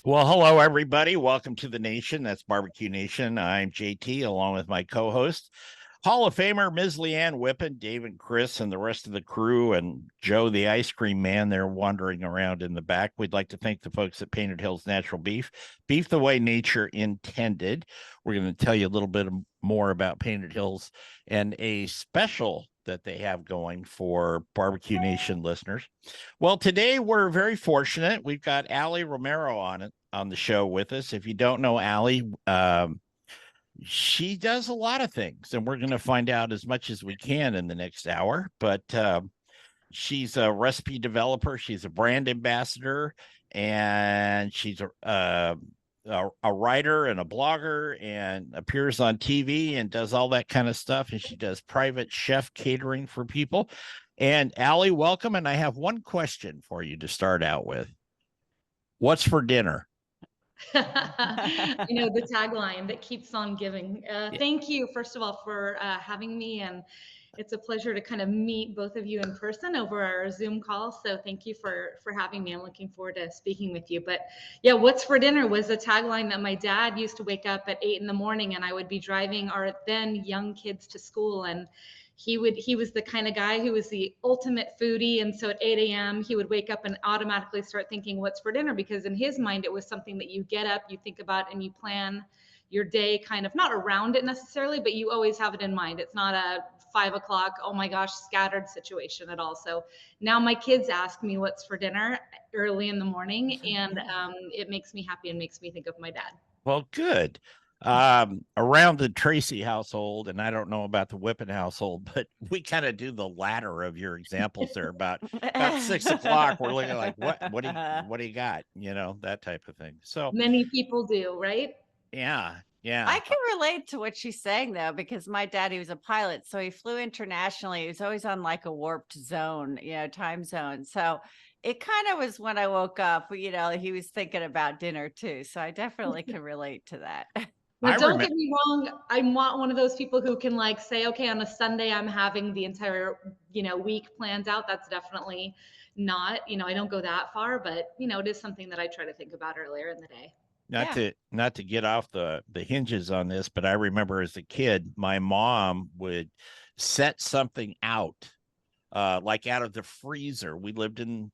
Well, hello, everybody. Welcome to the nation. That's BBQ Nation. I'm JT, along with my co host, Hall of Famer Ms. Leanne Whippen, Dave and Chris, and the rest of the crew, and Joe, the ice cream man, there wandering around in the back. We'd like to thank the folks at Painted Hills Natural Beef, beef the way nature intended. We're going to tell you a little bit more about Painted Hills and a special that they have going for BBQ Nation listeners. Well, today we're very fortunate. We've got Aly Romero on the show with us. If you don't know Aly, she does a lot of things, and we're going to find out as much as we can in the next hour. But she's a recipe developer, she's a brand ambassador, and she's a writer and a blogger, and appears on TV and does all that kind of stuff. And she does private chef catering for people. And Aly, welcome. And I have one question for you to start out with. What's for dinner? The tagline that keeps on giving. Thank you, first of all, for having me. And it's a pleasure to kind of meet both of you in person over our Zoom call. So thank you for having me. I'm looking forward to speaking with you. But yeah, what's for dinner was a tagline that my dad used to wake up at 8 a.m. and I would be driving our then young kids to school, and he was the kind of guy who was the ultimate foodie. And so at 8 a.m. he would wake up and automatically start thinking what's for dinner, because in his mind it was something that you get up, you think about, and you plan your day kind of not around it necessarily, but you always have it in mind. It's not a 5 o'clock, oh my gosh, scattered situation at all. So now my kids ask me what's for dinner early in the morning, and it makes me happy and makes me think of my dad. Well, good. Around the Tracy household, and I don't know about the Whippen household, but we kind of do the latter of your examples there. About 6 o'clock, we're looking like, what do you got? That type of thing. So Many people do, right? yeah. I can relate to what she's saying though, because my daddy was a pilot, so he flew internationally. He was always on like a warped zone, time zone. So it kind of was when I woke up, he was thinking about dinner too. So I definitely can relate to that. Now, don't get me wrong. I'm not one of those people who can like say, okay, on a Sunday, I'm having the entire, week planned out. That's definitely not, I don't go that far, but it is something that I try to think about earlier in the day. Not to get off the hinges on this, but I remember as a kid, my mom would set something out, like out of the freezer. We lived in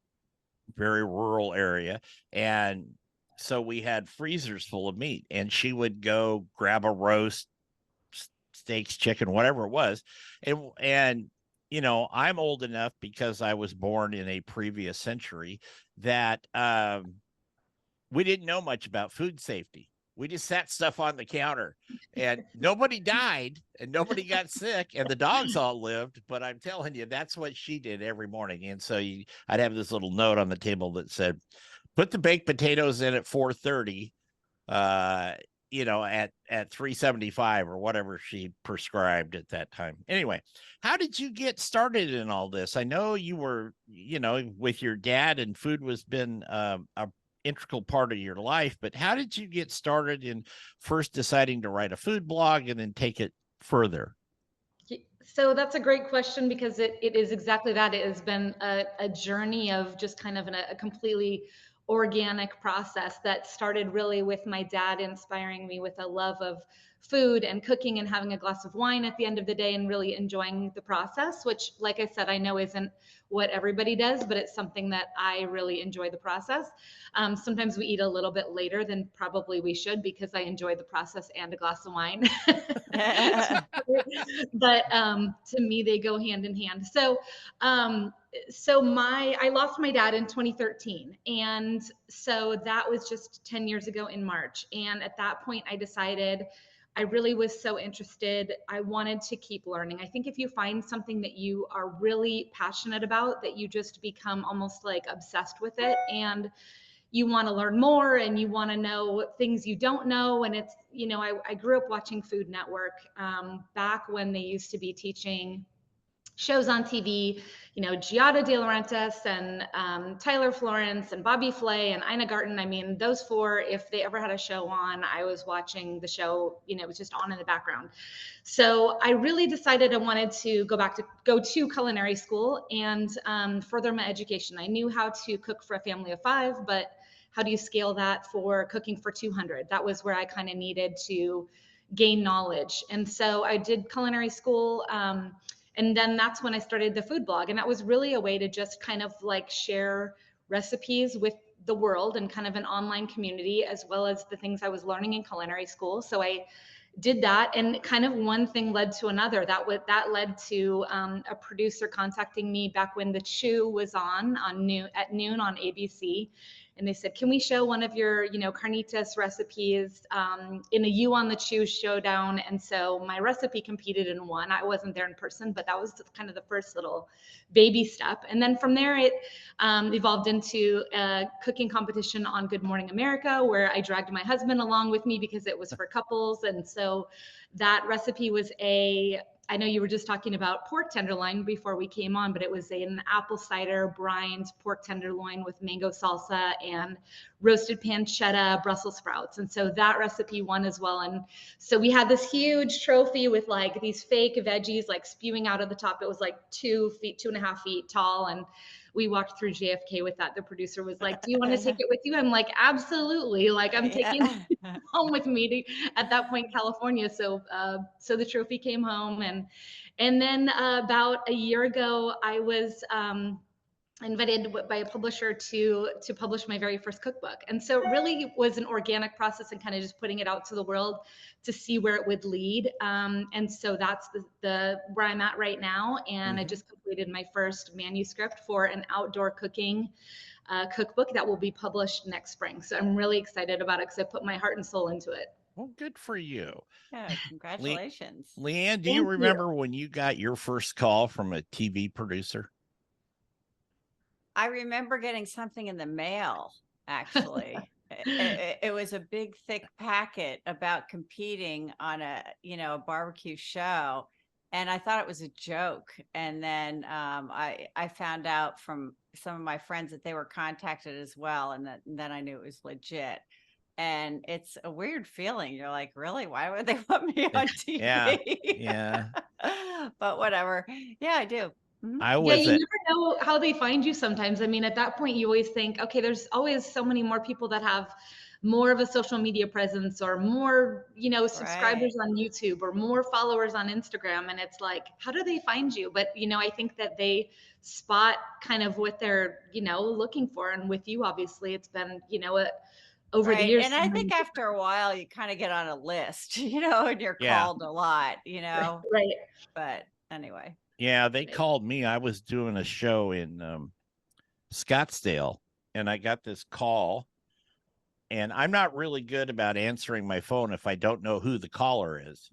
a very rural area, and so we had freezers full of meat, and she would go grab a roast, steaks, chicken, whatever it was. And I'm old enough because I was born in a previous century that we didn't know much about food safety. We just sat stuff on the counter, and nobody died and nobody got sick, and the dogs all lived. But I'm telling you, that's what she did every morning. And so I'd have this little note on the table that said, put the baked potatoes in at 4:30, at 375 or whatever she prescribed at that time. Anyway, how did you get started in all this? I know you were, with your dad, and food was been a integral part of your life, but how did you get started in first deciding to write a food blog and then take it further? So that's a great question, because it is exactly that. It has been a journey of just kind of a completely organic process that started really with my dad inspiring me with a love of food and cooking and having a glass of wine at the end of the day and really enjoying the process, which, like I said, I know isn't what everybody does, but it's something that I really enjoy the process. Sometimes we eat a little bit later than probably we should, because I enjoy the process and a glass of wine. But to me, they go hand in hand. So I lost my dad in 2013, and so that was just 10 years ago in March. And at that point I decided I really was so interested. I wanted to keep learning. I think if you find something that you are really passionate about, that you just become almost like obsessed with it, and you want to learn more and you want to know things you don't know. And it's, I grew up watching Food Network back when they used to be teaching shows on TV, Giada De Laurentiis and Tyler Florence and Bobby Flay and Ina Garten. I mean, those four, if they ever had a show on, I was watching the show, it was just on in the background. So I really decided I wanted to go to culinary school and further my education. I knew how to cook for a family of five, but how do you scale that for cooking for 200? That was where I kind of needed to gain knowledge. And so I did culinary school. And then that's when I started the food blog. And that was really a way to just kind of like share recipes with the world and kind of an online community, as well as the things I was learning in culinary school. So I did that, and kind of one thing led to another. That led to a producer contacting me back when The Chew was on noon on ABC, and they said, "Can we show one of your, carnitas recipes in a You on The Chew showdown?" And so my recipe competed in one. I wasn't there in person, but that was kind of the first little baby step. And then from there, it evolved into a cooking competition on Good Morning America, where I dragged my husband along with me because it was for couples. And so that recipe was I know you were just talking about pork tenderloin before we came on, but it was an apple cider brined pork tenderloin with mango salsa and roasted pancetta, Brussels sprouts. And so that recipe won as well. And so we had this huge trophy with like these fake veggies like spewing out of the top. It was like 2.5 feet tall. And we walked through JFK with that. The producer was like, "Do you want to take it with you?" I'm like, "Absolutely." Like, I'm taking it home with me at that point, California. So the trophy came home. And then about a year ago, I was invited by a publisher to publish my very first cookbook. And so it really was an organic process and kind of just putting it out to the world to see where it would lead. And so that's the where I'm at right now. And I just completed my first manuscript for an outdoor cooking cookbook that will be published next spring. So I'm really excited about it because I put my heart and soul into it. Well, good for you. Yeah, congratulations. Leanne, do you remember when you got your first call from a TV producer? I remember getting something in the mail, actually. It was a big, thick packet about competing on a barbecue show. And I thought it was a joke. And then I found out from some of my friends that they were contacted as well. And then I knew it was legit. And it's a weird feeling. You're like, really? Why would they want me on TV? Yeah. But whatever. Yeah, I do. Yeah, you never know how they find you sometimes. I mean, at that point, you always think, okay, there's always so many more people that have more of a social media presence or more, subscribers on YouTube or more followers on Instagram. And it's like, how do they find you? But, I think that they spot kind of what they're, looking for. And with you, obviously, it's been, over the years. And I think after a while, you kind of get on a list, and you're called a lot, Right. But anyway. Yeah, they called me. I was doing a show in Scottsdale, and I got this call. And I'm not really good about answering my phone if I don't know who the caller is.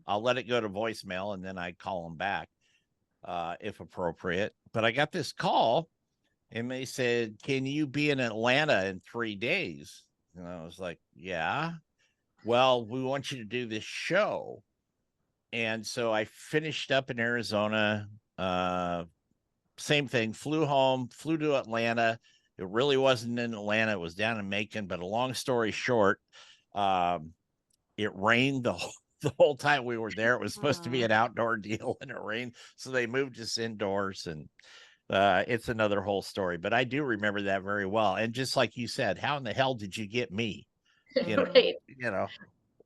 I'll let it go to voicemail, and then I call them back if appropriate. But I got this call, and they said, "Can you be in Atlanta in 3 days?" And I was like, "Yeah." "Well, we want you to do this show." And so I finished up in Arizona. Same thing, flew home, flew to Atlanta. It really wasn't in Atlanta. It was down in Macon. But a long story short, it rained the whole time we were there. It was supposed to be an outdoor deal, and it rained. So they moved us indoors, and it's another whole story. But I do remember that very well. And just like you said, how in the hell did you get me? Right.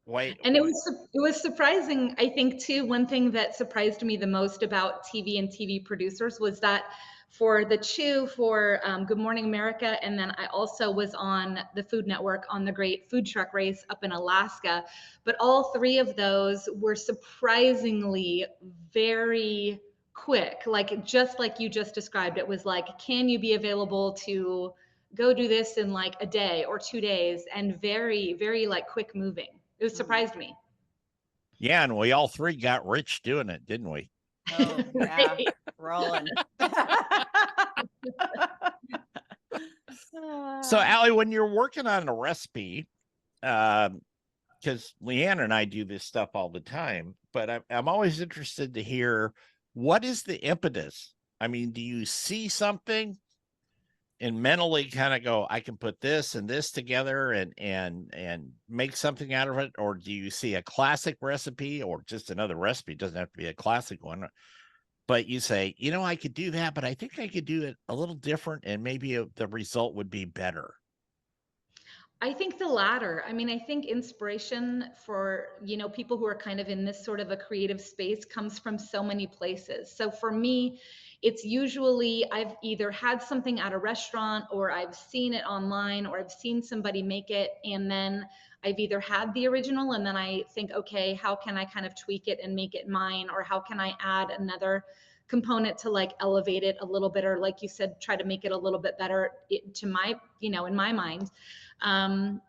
Wait. And it was surprising, I think, too. One thing that surprised me the most about TV and TV producers was that for The Chew, for Good Morning America, and then I also was on the Food Network on the Great Food Truck Race up in Alaska. But all three of those were surprisingly very quick, just like you just described. It was like, can you be available to go do this in like a day or 2 days, and very, very like quick moving. It surprised me. Yeah, and we all three got rich doing it, didn't we? Oh, yeah. Rolling. So, Aly, when you're working on a recipe, because Leanne and I do this stuff all the time, but I'm always interested to hear, what is the impetus? I mean, do you see something and mentally kind of go, I can put this and this together and make something out of it? Or do you see a classic recipe or just another recipe? It doesn't have to be a classic one, but you say, I could do that, but I think I could do it a little different, and maybe the result would be better. I think the latter. I mean, I think inspiration for, people who are kind of in this sort of a creative space comes from so many places. So for me, it's usually I've either had something at a restaurant, or I've seen it online, or I've seen somebody make it. And then I've either had the original, and then I think, okay, how can I kind of tweak it and make it mine? Or how can I add another component to like elevate it a little bit? Or like you said, try to make it a little bit better to my, in my mind. Um,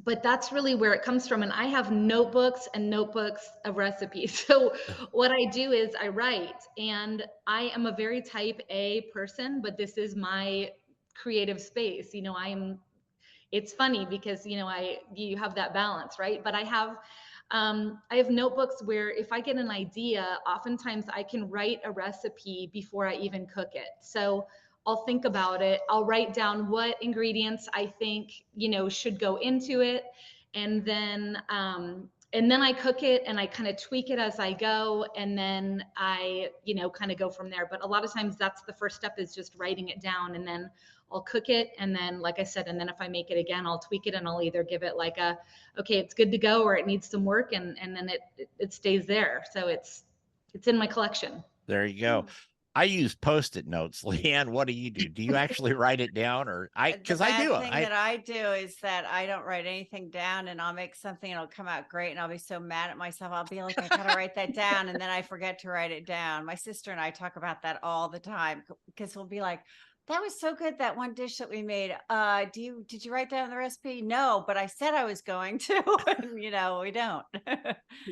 but that's really where it comes from. And I have notebooks and notebooks of recipes. So what I do is I write, and I am a very type A person, but this is my creative space. It's funny because, you have that balance, right? But I have notebooks where if I get an idea, oftentimes I can write a recipe before I even cook it. So I'll think about it. I'll write down what ingredients I think, should go into it. And then I cook it, and I kind of tweak it as I go. And then I, kind of go from there. But a lot of times that's the first step, is just writing it down, and then I'll cook it. And then, like I said, and then if I make it again, I'll tweak it, and I'll either give it like okay, it's good to go, or it needs some work. And then it stays there. So it's in my collection. There you go. I use Post-it notes. Leanne, what do you do? Do you actually write it down, or because I do? The thing that I do is that I don't write anything down, and I'll make something and it'll come out great, and I'll be so mad at myself. I'll be like, I gotta write that down, and then I forget to write it down. My sister and I talk about that all the time, because we'll be like, that was so good, that one dish that we made. Did you write down the recipe? No, but I said I was going to. And, we don't.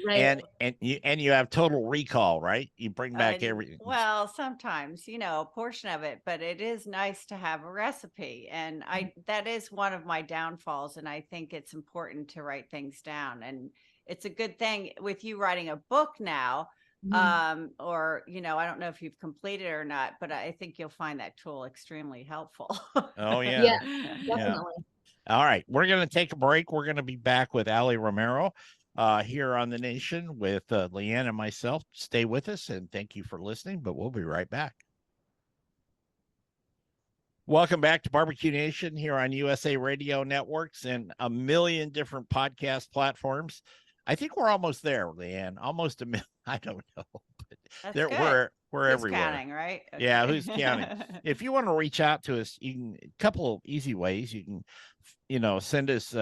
Right. And you have total recall, right? You bring back everything. Well, sometimes, a portion of it, but it is nice to have a recipe. And that is one of my downfalls. And I think it's important to write things down. And it's a good thing with you writing a book now. Or, I don't know if you've completed it or not, but I think you'll find that tool extremely helpful. Oh, yeah. Yeah, Yeah. definitely. All right. We're going to take a break. We're going to be back with Aly Romero here on The Nation with Leanne and myself. Stay with us, and thank you for listening, but we'll be right back. Welcome back to BBQ Nation here on USA Radio Networks and a million different podcast platforms. I think we're almost there, Leanne. Almost a million. I don't know. But we're Who's everywhere. Counting, right? Okay. Yeah, who's counting? If you want to reach out to us, you can, a couple of easy ways. You can, send us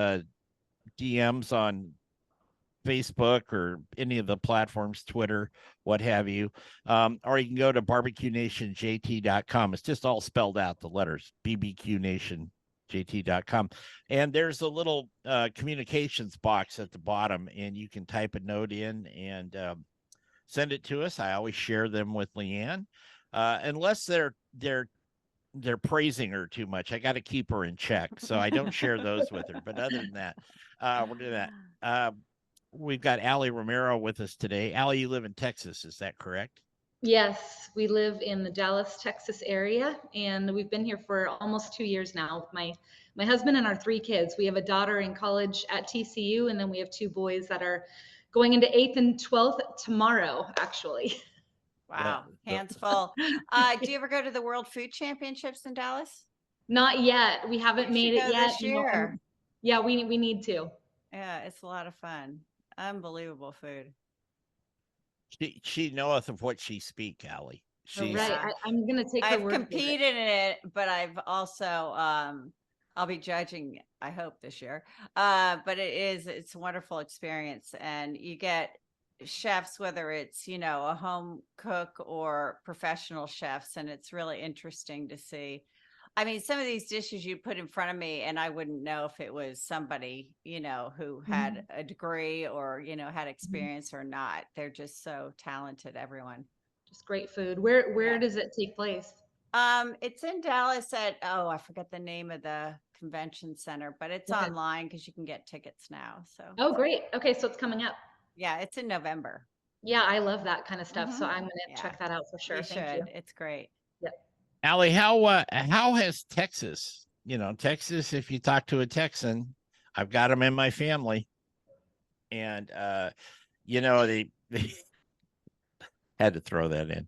DMs on Facebook or any of the platforms, Twitter, what have you. Or you can go to bbqnationjt.com. It's just all spelled out, the letters, bbqnationjt.com. And there's a little communications box at the bottom, and you can type a note in and send it to us. I always share them with Leanne, unless they're praising her too much. I got to keep her in check, so I don't share those with her. But other than that, we're doing that. We've got Aly Romero with us today. Aly, you live in Texas, is that correct? Yes, we live in the Dallas, Texas area, and we've been here for almost 2 years now. My husband and our 3 kids. We have a daughter in college at TCU, and then we have 2 boys that are going into 8th and 12th tomorrow, actually. Wow, hands full. Do you ever go to the World Food Championships in Dallas? Not yet. We haven't made it yet. This year. Yeah, we need to. Yeah, it's a lot of fun. Unbelievable food. She knoweth of what she speak, Aly. She's right. I'm gonna take her word. I've competed in it, but I've also I'll be judging, I hope, this year. But it's a wonderful experience, and you get chefs, whether it's a home cook or professional chefs, and it's really interesting to see. I mean, some of these dishes you put in front of me, and I wouldn't know if it was somebody, who had a degree or, had experience or not. They're just so talented, everyone. Just great food. Where does it take place? It's in Dallas at, I forget the name of the convention center, but it's online because you can get tickets now. So. Oh, great. Okay. So it's coming up. Yeah, it's in November. Yeah, I love that kind of stuff. So I'm going to check that out for sure. Thank you. It's great. Yep. Aly, how has Texas, Texas, if you talk to a Texan, I've got them in my family, and, they had to throw that in.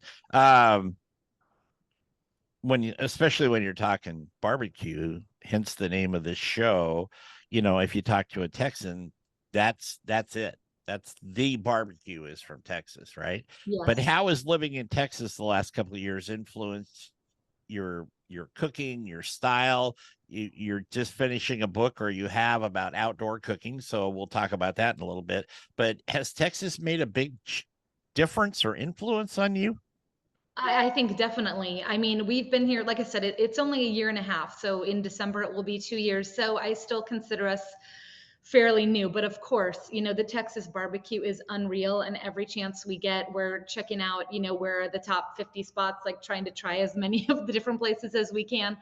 Especially when you're talking barbecue, hence the name of this show. You know, if you talk to a Texan, that's it. That's the barbecue is from Texas, right? But Yes. how has living in Texas the last couple of years influenced your cooking, your style? You're just finishing a book, or you have, about outdoor cooking, so we'll talk about that in a little bit. But has Texas made a big difference or influence on you? I think definitely. I mean, we've been here, like I said, it's only a year and a half. So in December, it will be 2 years. So I still consider us fairly new. But of course, the Texas barbecue is unreal. And every chance we get, we're checking out, where are the top 50 spots, like trying to try as many of the different places as we can.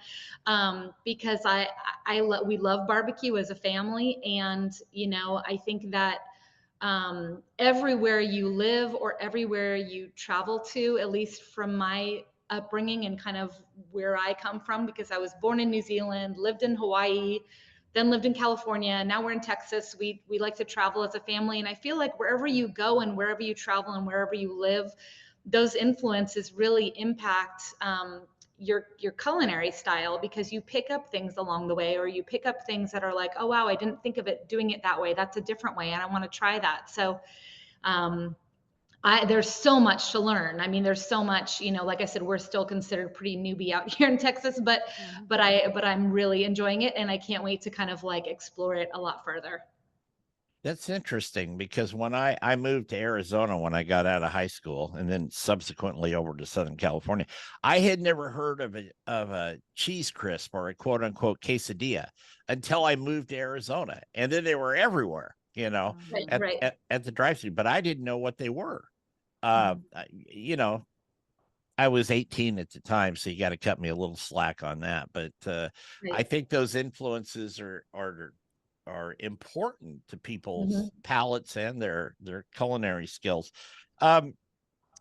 Because we love barbecue as a family. And, I think that everywhere you live or everywhere you travel to, at least from my upbringing and kind of where I come from, because I was born in New Zealand, lived in Hawaii, then lived in California. Now we're in Texas. We like to travel as a family. And I feel like wherever you go and wherever you travel and wherever you live, those influences really impact your culinary style, because you pick up things along the way, or you pick up things that are like, oh wow, I didn't think of it doing it that way. That's a different way, and I want to try that. So um, there's so much to learn. I mean, there's so much, like I said, we're still considered pretty newbie out here in Texas, but I'm really enjoying it, and I can't wait to kind of like explore it a lot further. That's interesting, because when I moved to Arizona when I got out of high school, and then subsequently over to Southern California, I had never heard of a cheese crisp or a quote unquote quesadilla until I moved to Arizona, and then they were everywhere, Right, at right. at the drive-through, but I didn't know what they were. Mhm. You know, I was 18 at the time, so you got to cut me a little slack on that. But I Right. think those influences are important to Mhm. people's palates and their culinary skills. Um,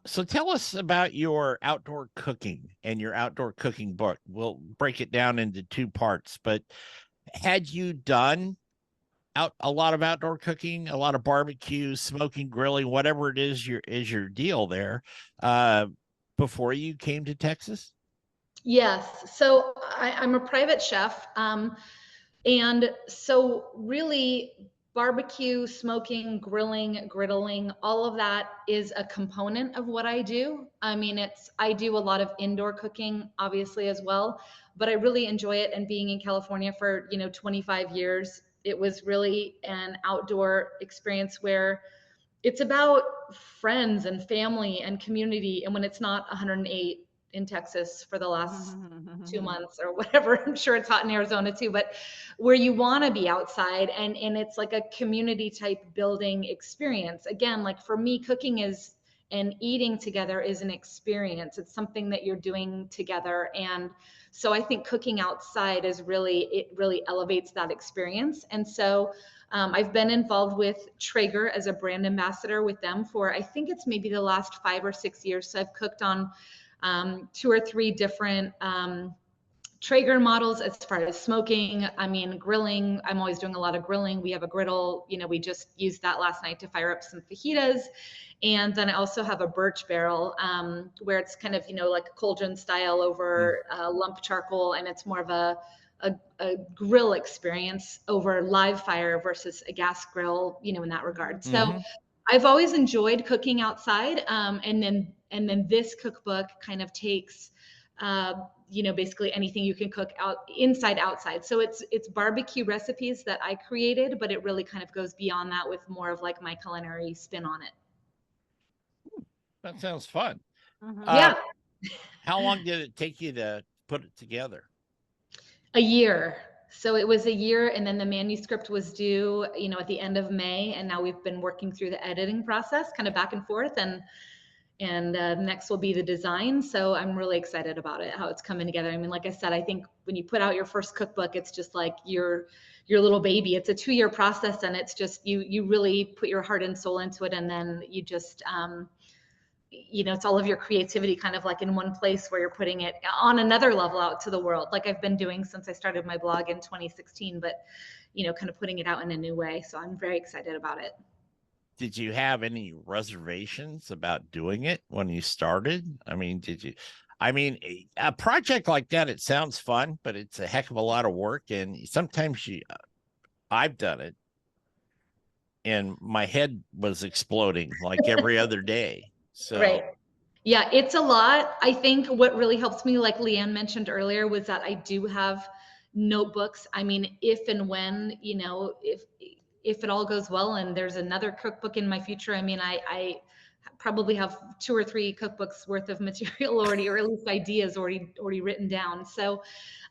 so tell us about your outdoor cooking and your outdoor cooking book. We'll break it down into two parts. But had you done out a lot of outdoor cooking, a lot of barbecue, smoking, grilling, whatever it is your deal there, uh, before you came to Texas? Yes. So I'm a private chef. And so really barbecue, smoking, grilling, griddling, all of that is a component of what I do. I mean, I do a lot of indoor cooking, obviously, as well, but I really enjoy it. And being in California for, 25 years, it was really an outdoor experience where it's about friends and family and community. And when it's not 108 in Texas for the last 2 months or whatever, I'm sure it's hot in Arizona too, but where you want to be outside, and it's like a community type building experience. Again, like for me, cooking is and eating together is an experience. It's something that you're doing together. And so I think cooking outside it really elevates that experience. And so I've been involved with Traeger as a brand ambassador with them for, I think it's maybe the last 5 or 6 years. So I've cooked on 2 or 3 different Traeger models as far as smoking. I mean, grilling, I'm always doing a lot of grilling. We have a griddle, we just used that last night to fire up some fajitas. And then I also have a birch barrel where it's kind of, like a cauldron style over lump charcoal. And it's more of a grill experience over live fire versus a gas grill, in that regard. So Mm-hmm. I've always enjoyed cooking outside. And then this cookbook kind of takes, basically anything you can cook outside. So it's barbecue recipes that I created, but it really kind of goes beyond that with more of like my culinary spin on it. That sounds fun. Yeah, How long did it take you to put it together? a year. So it was a year, and then the manuscript was due, at the end of May, and now we've been working through the editing process, kind of back and forth, and next will be the design. So I'm really excited about it, how it's coming together. I mean, like I said, I think when you put out your first cookbook, it's just like your little baby. It's a 2-year process, and it's just you really put your heart and soul into it, and then you just it's all of your creativity kind of like in one place where you're putting it on another level out to the world, like I've been doing since I started my blog in 2016, but kind of putting it out in a new way. So I'm very excited about it. Did you have any reservations about doing it when you started? I mean, I mean, a project like that, it sounds fun, but it's a heck of a lot of work. And sometimes I've done it and my head was exploding like every other day. Right. So, Yeah, it's a lot. I think what really helps me, like Leanne mentioned earlier, was that I do have notebooks. I mean, if and when, if it all goes well and there's another cookbook in my future, I mean, I probably have 2 or 3 cookbooks worth of material already, or at least ideas already written down. So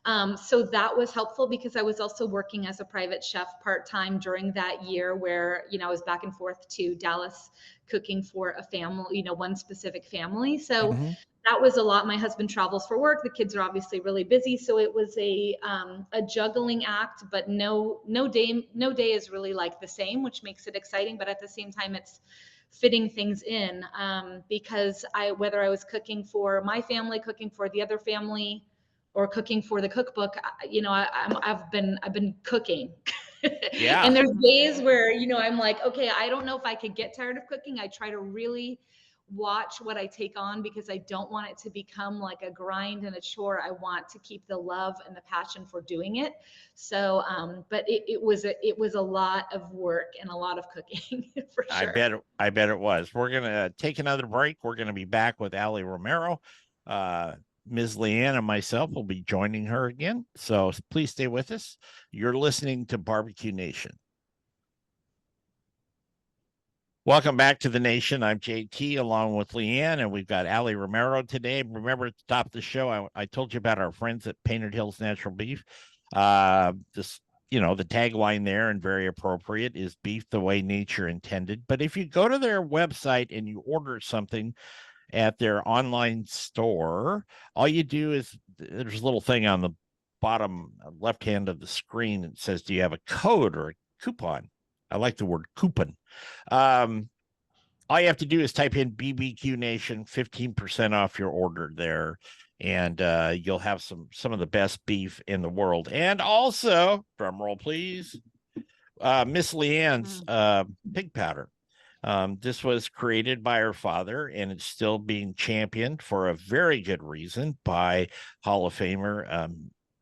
that was helpful because I was also working as a private chef part-time during that year where, I was back and forth to Dallas cooking for a family, one specific family. So mhm. that was a lot. My husband travels for work. The kids are obviously really busy. So it was a juggling act, but no day is really like the same, which makes it exciting. But at the same time, it's fitting things in because whether I was cooking for my family, cooking for the other family, or cooking for the cookbook, I've been cooking. Yeah. And there's days where, I'm like, okay, I don't know if I could get tired of cooking. I try to really watch what I take on because I don't want it to become like a grind and a chore. I want to keep the love and the passion for doing it. So, but it was a lot of work and a lot of cooking for sure. I bet it was. We're gonna take another break. We're gonna be back with Aly Romero. Ms. Leanne and myself will be joining her again. So please stay with us. You're listening to BBQ Nation. Welcome back to the nation. I'm JT along with Leanne, and we've got Aly Romero today. Remember at the top of the show, I told you about our friends at Painted Hills Natural Beef. This, the tagline there, and very appropriate, is beef the way nature intended. But if you go to their website and you order something at their online store, all you do is there's a little thing on the bottom left hand of the screen that says, do you have a code or a coupon? I like the word coupon. All you have to do is type in BBQ Nation, 15% off your order there, and you'll have some of the best beef in the world. And also, drum roll please, Miss Leanne's pig powder. This was created by her father, and it's still being championed for a very good reason by Hall of Famer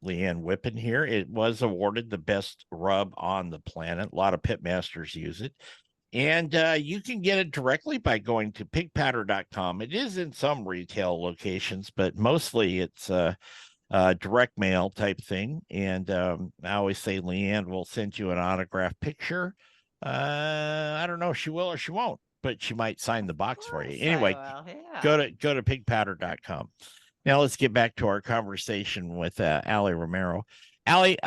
Leanne Whippen here. It was awarded the best rub on the planet. A lot of pitmasters use it. And you can get it directly by going to pigpowder.com. It is in some retail locations, but mostly it's direct mail type thing. And I always say Leanne will send you an autographed picture. I don't know if she will or she won't, but she might sign the box for you. Anyway, go to pigpowder.com. Now let's get back to our conversation with Aly Romero. Aly,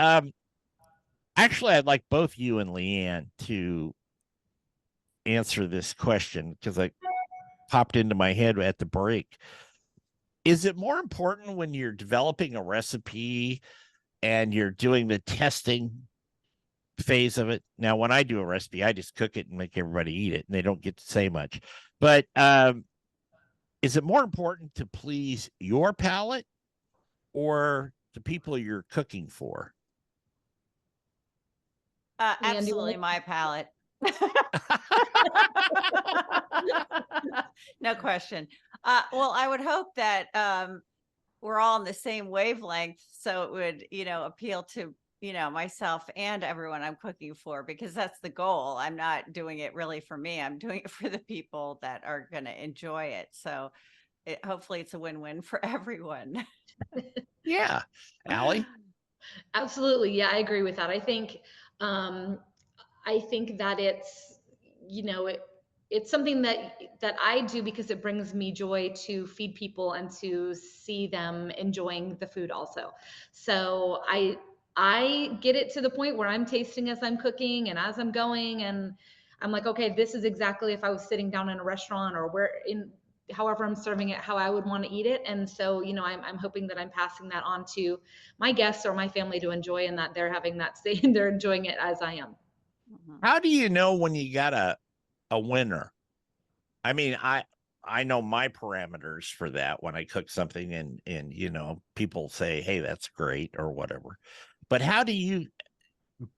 actually, I'd like both you and Leanne to answer this question because I popped into my head at the break. Is it more important when you're developing a recipe and you're doing the testing phase of it? Now, when I do a recipe, I just cook it and make everybody eat it, and they don't get to say much. But is it more important to please your palate or the people you're cooking for? Absolutely my palate. No question. Well, I would hope that we're all on the same wavelength, so it would, appeal to, myself and everyone I'm cooking for, because that's the goal. I'm not doing it really for me. I'm doing it for the people that are going to enjoy it. So hopefully it's a win-win for everyone. Yeah. Aly? Absolutely. Yeah, I agree with that. I think that it's something that I do because it brings me joy to feed people and to see them enjoying the food also. So I get it to the point where I'm tasting as I'm cooking and as I'm going, and I'm like, okay, this is exactly if I was sitting down in a restaurant or however I'm serving it, how I would want to eat it. And so, I'm hoping that I'm passing that on to my guests or my family to enjoy, and that they're having that same, they're enjoying it as I am. How do you know when you got a winner? I mean, I know my parameters for that when I cook something and people say, hey, that's great or whatever. But how do you,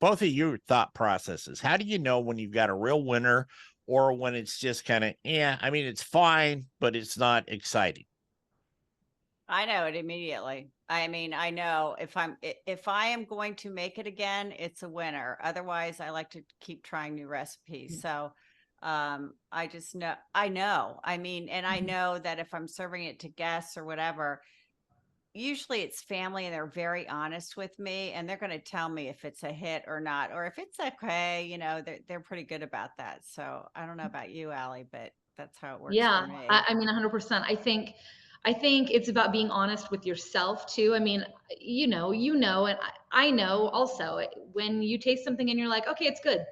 both of your thought processes, how do you know when you've got a real winner or when it's just kind of, I mean, it's fine, but it's not exciting? I know it immediately. I mean, I know if I am going to make it again, it's a winner. Otherwise, I like to keep trying new recipes. So, I just know, I know. I mean, and I know that if I'm serving it to guests or whatever, usually it's family and they're very honest with me and they're going to tell me if it's a hit or not, or if it's okay, they're pretty good about that. So, I don't know about you, Allie, but that's how it works for Yeah, me. I mean, 100%. I think it's about being honest with yourself too. I mean, and I know also when you taste something and you're like, okay, it's good,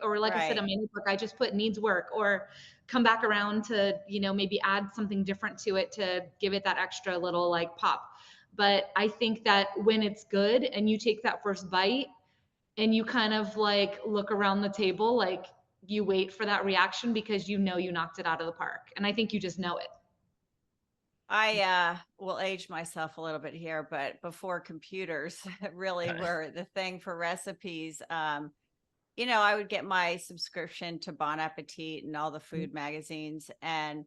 or like I said, Right. on my book, I just put needs work, or come back around to, maybe add something different to it to give it that extra little like pop. But I think that when it's good and you take that first bite and you kind of like look around the table, like you wait for that reaction because you know you knocked it out of the park. And I think you just know it. I will age myself a little bit here, but before computers really were the thing for recipes, I would get my subscription to Bon Appetit and all the food magazines, and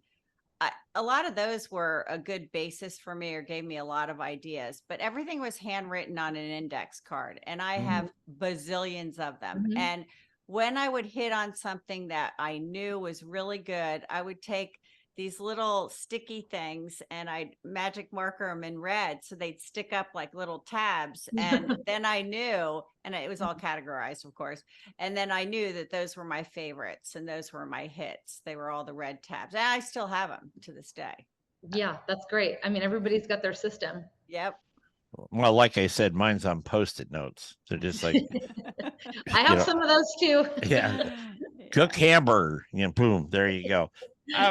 a lot of those were a good basis for me or gave me a lot of ideas, but everything was handwritten on an index card, and I Mhm. have bazillions of them. Mhm. And when I would hit on something that I knew was really good, I would take these little sticky things and I'd magic marker them in red so they'd stick up like little tabs. And then I knew, and it was all categorized, of course. And then I knew that those were my favorites and those were my hits. They were all the red tabs. And I still have them to this day. Yeah, that's great. I mean, everybody's got their system. Yep. Well, like I said, mine's on Post-it notes. They're just like, I you have know, some of those too. yeah, cook Yeah. hamburger, boom, there you go.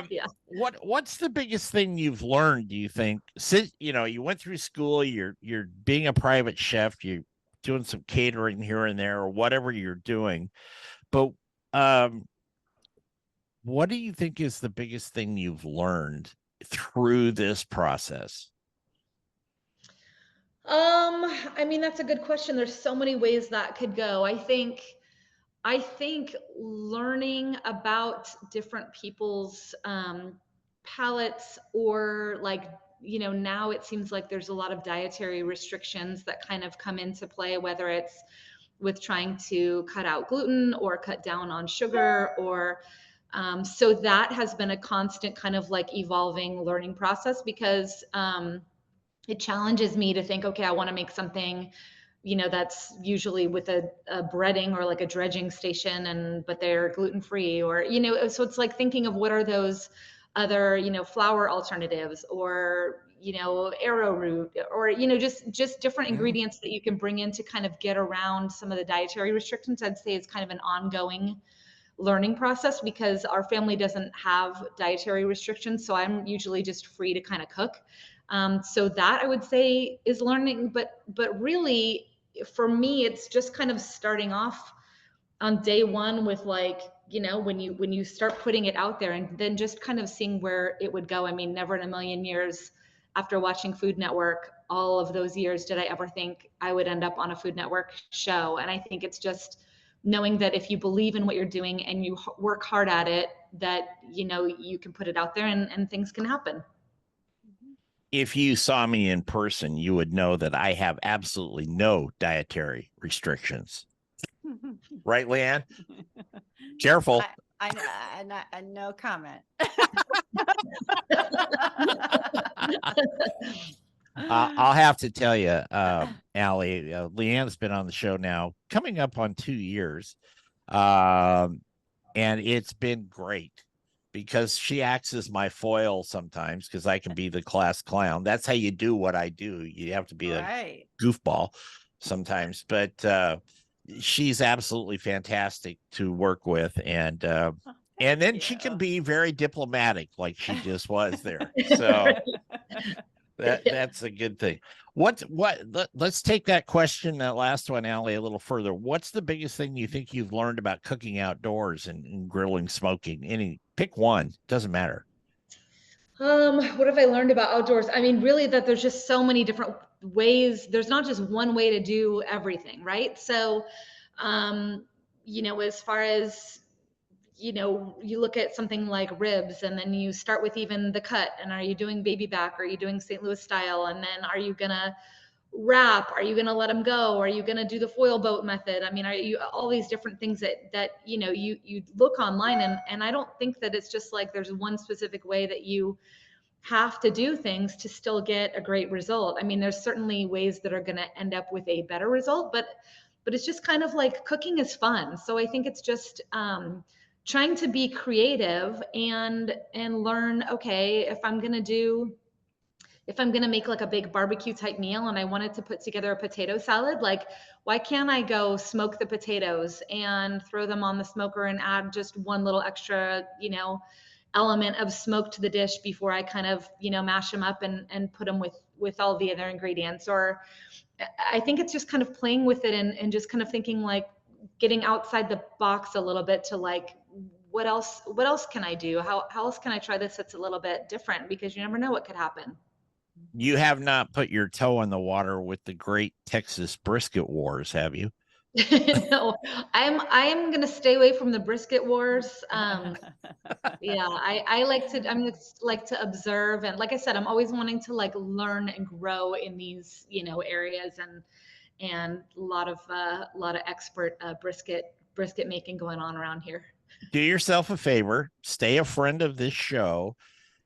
Yeah. What's the biggest thing you've learned, do you think, since you went through school, you're being a private chef, you're doing some catering here and there or whatever you're doing, but um what do you think is the biggest thing you've learned through this process? I mean, that's a good question. There's so many ways that could go. I think learning about different people's palates, or like, now it seems like there's a lot of dietary restrictions that kind of come into play, whether it's with trying to cut out gluten or cut down on sugar, or so that has been a constant kind of like evolving learning process, because it challenges me to think, okay, I want to make something, that's usually with a breading or like a dredging station, but they're gluten free, or, so it's like thinking of what are those other, flour alternatives, or, arrowroot, or, just different Mhm. ingredients that you can bring in to kind of get around some of the dietary restrictions. I'd say it's kind of an ongoing learning process, because our family doesn't have dietary restrictions. So I'm usually just free to kind of cook. So that I would say is learning, but really for me, it's just kind of starting off on day one with like, when you start putting it out there, and then just kind of seeing where it would go. I mean, never in a million years after watching Food Network all of those years did I ever think I would end up on a Food Network show. And I think it's just knowing that if you believe in what you're doing and you work hard at it, that you can put it out there, and things can happen. If you saw me in person, you would know that I have absolutely no dietary restrictions. Right, Leanne? Careful. No comment. I'll have to tell you, Aly, Leanne's been on the show now coming up on 2 years. And it's been great because she acts as my foil sometimes because I can be the class clown. That's how you do what I do. You have to be a Right. goofball sometimes, but she's absolutely fantastic to work with. And then she can be very diplomatic like she just was there. So that's a good thing. Let's take that question, that last one, Aly, a little further. What's the biggest thing you think you've learned about cooking outdoors and grilling, smoking? Pick one, doesn't matter. What have I learned about outdoors? I mean, really, that there's just so many different ways. There's not just one way to do everything, right? So, as far as you know, you look at something like ribs, and then you start with even the cut, and are you doing baby back? Are you doing St. Louis style? And then are you gonna wrap? Are you gonna let them go? Are you gonna do the foil boat method? I mean, are you all these different things that you know, you look online, and I don't think that it's just like there's one specific way that you have to do things to still get a great result. I mean, there's certainly ways that are going to end up with a better result, but it's just kind of like cooking is fun. So I think it's just trying to be creative and learn, okay, if I'm going to make like a big barbecue type meal and I wanted to put together a potato salad, like why can't I go smoke the potatoes and throw them on the smoker and add just one little extra, you know, element of smoke to the dish before I kind of, you know, mash them up and put them with all the other ingredients. Or I think it's just kind of playing with it and just kind of thinking like getting outside the box a little bit to like, what else can I do? How else can I try this that's a little bit different? Because you never know what could happen. You have not put your toe in the water with the great Texas brisket wars, have you? No, I'm gonna stay away from the brisket wars. Yeah, I like to, I'm just like to observe, and like I said, I'm always wanting to like learn and grow in these, you know, areas, and a lot of expert brisket making going on around here. Do yourself a favor, stay a friend of this show,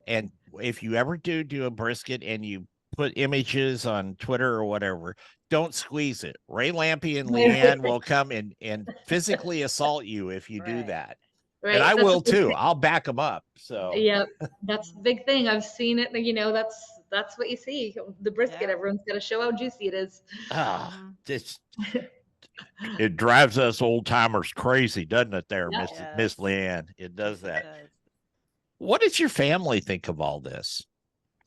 and if you ever do a brisket and you put images on Twitter or whatever, don't squeeze it. Ray Lampy and Leanne will come and physically assault you if you do Right. that. And Right, I that's a will big too. thing. I'll back them up. So Yeah, that's the big thing. I've seen it. You know, that's what you see. The brisket. Yeah. Everyone's got to show how juicy it is. just it drives us old timers crazy, doesn't it? There, Yeah. Miss Yes. Leanne, it does Yes, it that. does. What does your family think of all this?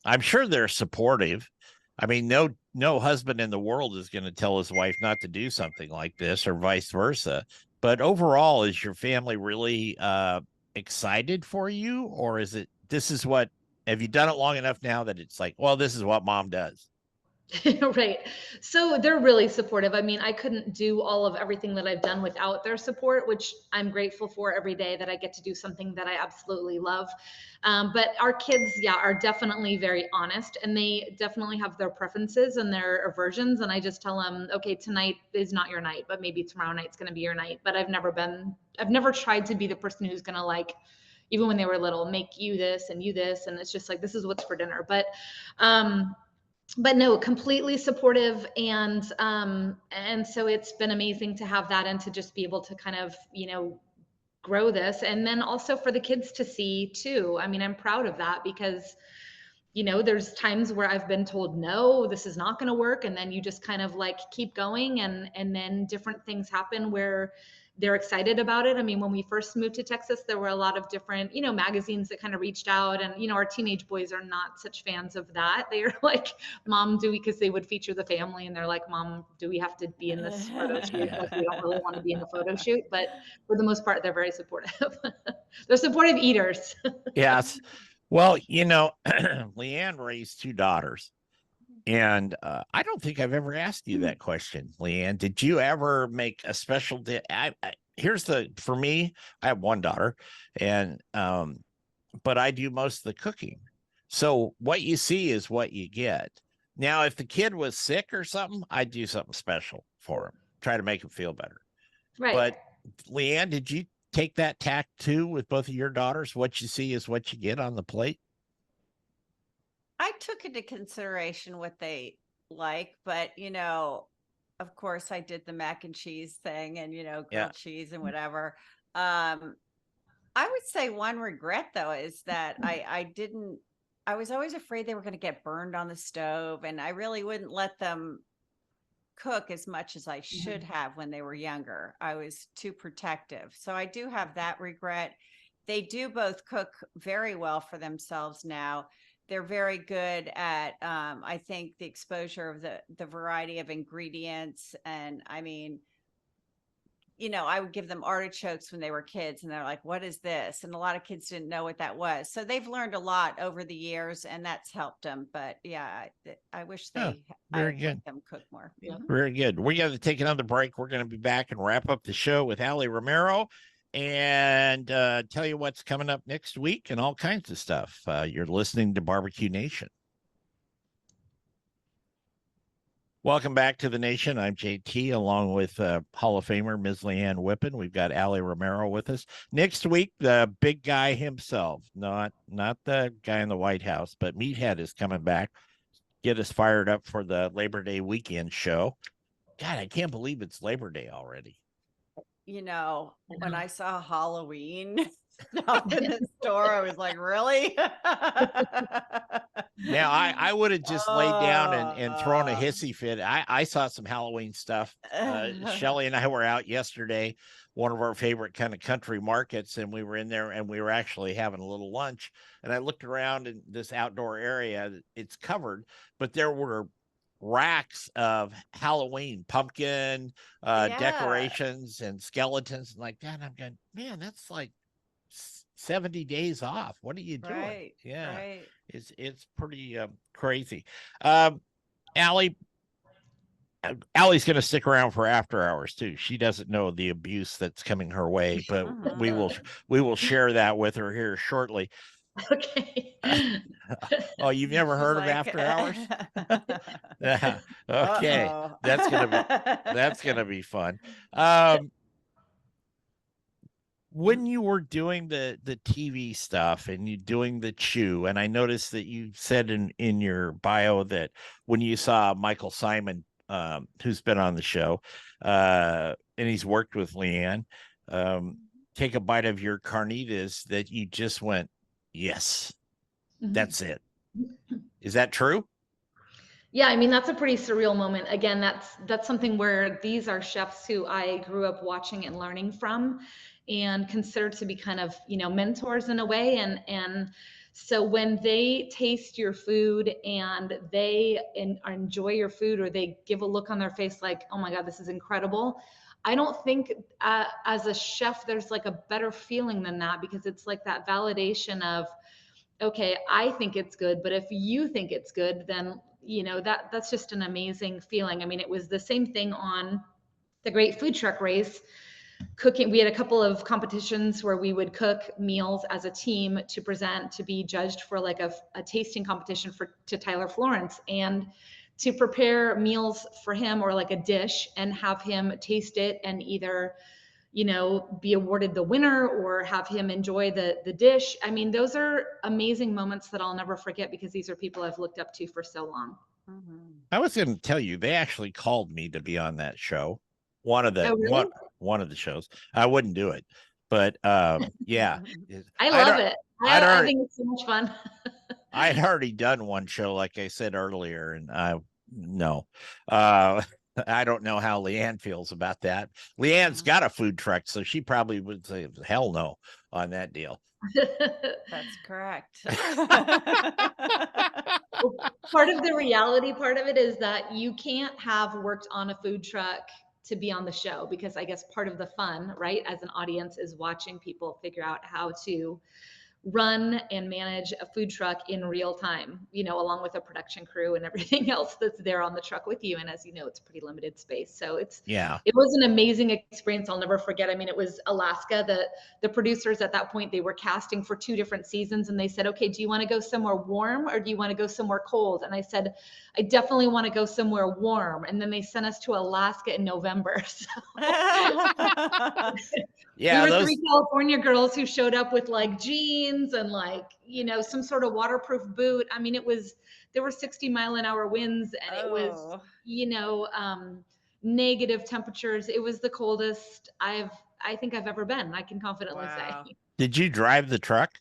I'm sure they're supportive. I mean, no husband in the world is going to tell his wife not to do something like this, or vice versa. But overall, is your family really excited for you, or is it this is what have you done it long enough now that it's like, well, this is what mom does? Right. So they're really supportive. I mean, I couldn't do all of everything that I've done without their support, which I'm grateful for every day that I get to do something that I absolutely love. But our kids, yeah, are definitely very honest, and they definitely have their preferences and their aversions. And I just tell them, okay, tonight is not your night, but maybe tomorrow night's going to be your night. But I've never tried to be the person who's going to like, even when they were little, make you this and you this. And it's just like, this is what's for dinner. But no, completely supportive, and so it's been amazing to have that and to just be able to kind of, you know, grow this, and then also for the kids to see too. I mean, I'm proud of that because, you know, there's times where I've been told no, this is not going to work, and then you just kind of like keep going, and then different things happen where they're excited about it. I mean, when we first moved to Texas, there were a lot of different, you know, magazines that kind of reached out, and, you know, our teenage boys are not such fans of that. They are like, Mom, do we, because they would feature the family, and they're like, Mom, do we have to be in this photo shoot? Like, we don't really want to be in the photo shoot, but for the most part, they're very supportive. They're supportive eaters. Yes. Well, Leanne raised two daughters. And I don't think I've ever asked you that question, Leanne. Did you ever make a special day? For me, I have one daughter, and but I do most of the cooking. So what you see is what you get. Now, if the kid was sick or something, I'd do something special for him, try to make him feel better. Right. But Leanne, did you take that tack too with both of your daughters? What you see is what you get on the plate. I took into consideration what they like, but of course I did the mac and cheese thing and grilled cheese and whatever. I would say one regret though is that I was always afraid they were going to get burned on the stove, and I really wouldn't let them cook as much as I should have when they were younger. I was too protective. So I do have that regret. They do both cook very well for themselves now. They're very good at, I think, the exposure of the variety of ingredients. And I mean, I would give them artichokes when they were kids, and they're like, what is this? And a lot of kids didn't know what that was. So they've learned a lot over the years, and that's helped them. But yeah, I wish I very good. let them cook more. Very good. We got to take another break. We're going to be back and wrap up the show with Aly Romero and tell you what's coming up next week and all kinds of stuff. You're listening to BBQ Nation. Welcome back to the nation. I'm JT, along with Hall of Famer Ms. Leanne Whippen. We've got Aly Romero with us. Next week, the big guy himself, not the guy in the White House, but Meathead is coming back. Get us fired up for the Labor Day weekend show. God, I can't believe it's Labor Day already. You know, when I saw Halloween up in the store, I was like, really? Now, I would have just laid down and thrown a hissy fit. I saw some Halloween stuff. Shelly and I were out yesterday, one of our favorite kind of country markets, and we were in there and we were actually having a little lunch. And I looked around in this outdoor area. It's covered, but there were racks of Halloween pumpkin decorations and skeletons and like that. And I'm going, man, that's like 70 days off. What are you doing? Right, Yeah, right. it's pretty crazy. Aly's going to stick around for after hours too. She doesn't know the abuse that's coming her way, but we will share that with her here shortly. Okay. Oh, you've never heard of after hours? Yeah. Okay. That's gonna be fun. When you were doing the TV stuff and you doing the chew, and I noticed that you said in your bio that when you saw Michael Simon, who's been on the show, and he's worked with Leanne, take a bite of your carnitas, that you just went, yes, that's it. Is that true? Yeah, I mean, that's a pretty surreal moment. Again, that's something where these are chefs who I grew up watching and learning from and consider to be kind of, mentors in a way. And so when they taste your food and they enjoy your food, or they give a look on their face like, oh my God, this is incredible. I don't think as a chef, there's like a better feeling than that, because it's like that validation of, okay, I think it's good, but if you think it's good, then that's just an amazing feeling. I mean, it was the same thing on the Great Food Truck Race. Cooking, we had a couple of competitions where we would cook meals as a team to present, to be judged for like a tasting competition to Tyler Florence, and to prepare meals for him, or like a dish, and have him taste it and either be awarded the winner or have him enjoy the dish. I mean, those are amazing moments that I'll never forget, because these are people I've looked up to for so long. I was going to tell you, they actually called me to be on that show. One of the really? one of the shows. I wouldn't do it, but yeah, I love it. I think it's so much fun. I had already done one show, like I said earlier, and no. I don't know how Leanne feels about that. Leanne's got a food truck, so she probably would say hell no on that deal. That's correct. Part of the reality part of it is that you can't have worked on a food truck to be on the show, because I guess part of the fun, right, as an audience, is watching people figure out how to run and manage a food truck in real time, along with a production crew and everything else that's there on the truck with you. And as you know, it's pretty limited space. So it was an amazing experience. I'll never forget. I mean, it was Alaska. The producers at that point, they were casting for 2 different seasons, and they said, okay, do you want to go somewhere warm or do you want to go somewhere cold? And I said, I definitely want to go somewhere warm. And then they sent us to Alaska in November. So yeah, we were 3 California girls who showed up with like jeans and like, some sort of waterproof boot. I mean, there were 60-mile-an-hour winds, and it was, negative temperatures. It was the coldest I think I've ever been. I can confidently say. Did you drive the truck?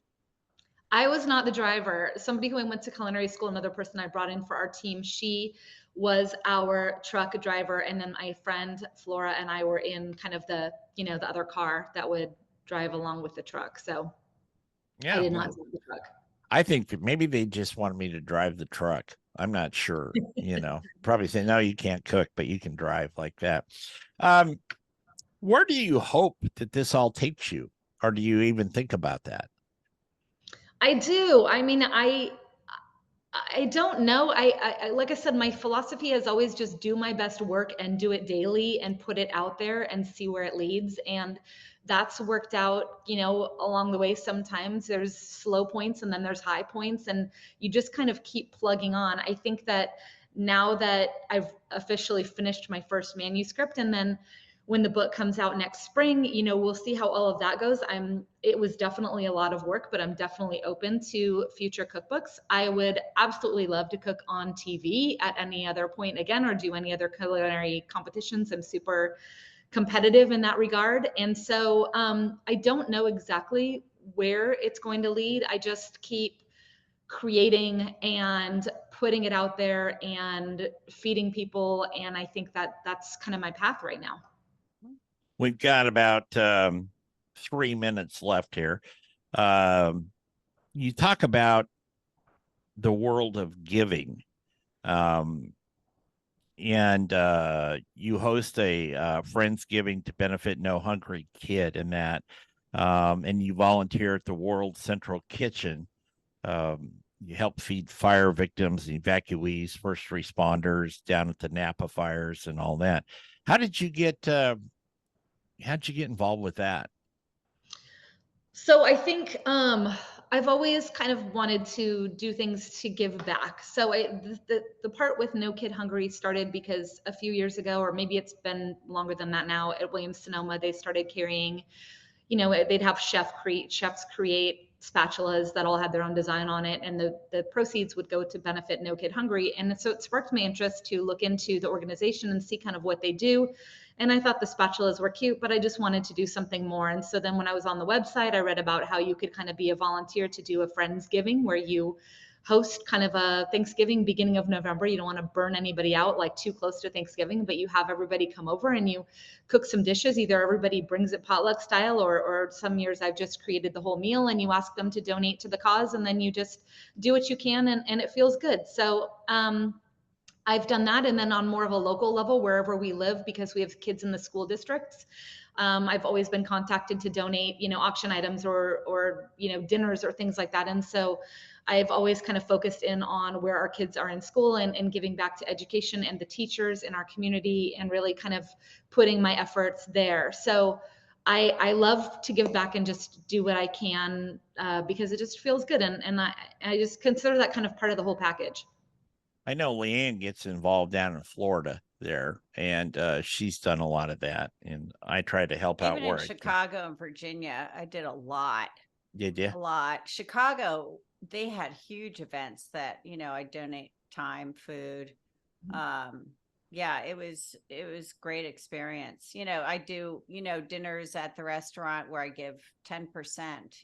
I was not the driver. Somebody who I went to culinary school, another person I brought in for our team, she was our truck driver. And then my friend Flora and I were in kind of the other car that would drive along with the truck. So I did not drive the truck. I think maybe they just wanted me to drive the truck. I'm not sure, probably say, no, you can't cook, but you can drive, like that. Where do you hope that this all takes you? Or do you even think about that? I do. I mean, I don't know. I like I said, my philosophy is always just do my best work and do it daily and put it out there and see where it leads. And that's worked out, along the way. Sometimes there's slow points and then there's high points, and you just kind of keep plugging on. I think that now that I've officially finished my first manuscript, and then when the book comes out next spring, we'll see how all of that goes. It was definitely a lot of work, but I'm definitely open to future cookbooks. I would absolutely love to cook on TV at any other point again, or do any other culinary competitions. I'm super competitive in that regard. And so I don't know exactly where it's going to lead. I just keep creating and putting it out there and feeding people. And I think that that's kind of my path right now. We've got about 3 minutes left here. You talk about the world of giving. And you host a Friendsgiving to benefit No Hungry Kid in that. And you volunteer at the World Central Kitchen. You help feed fire victims, evacuees, first responders down at the Napa fires and all that. How'd you get involved with that? So I think I've always kind of wanted to do things to give back. So the part with No Kid Hungry started because a few years ago, or maybe it's been longer than that now, at Williams-Sonoma, they started carrying, they'd have chefs create spatulas that all had their own design on it, and the proceeds would go to benefit No Kid Hungry. And so it sparked my interest to look into the organization and see kind of what they do. And I thought the spatulas were cute, but I just wanted to do something more. And so then when I was on the website, I read about how you could kind of be a volunteer to do a Friendsgiving, where you host kind of a Thanksgiving beginning of November. You don't want to burn anybody out like too close to Thanksgiving, but you have everybody come over and you cook some dishes. Either everybody brings it potluck style, or some years I've just created the whole meal, and you ask them to donate to the cause, and then you just do what you can, and it feels good. So I've done that. And then on more of a local level, wherever we live, because we have kids in the school districts, I've always been contacted to donate, auction items or dinners or things like that. And so I've always kind of focused in on where our kids are in school, and giving back to education and the teachers in our community, and really kind of putting my efforts there. So I love to give back and just do what I can because it just feels good. And I just consider that kind of part of the whole package. I know Leanne gets involved down in Florida there, and she's done a lot of that. And I try to help out Even where in I can. Chicago and Virginia, I did a lot. Did you? A lot. Chicago, they had huge events that, I donate time, food. Yeah, it was great experience. I do, dinners at the restaurant where I give 10%,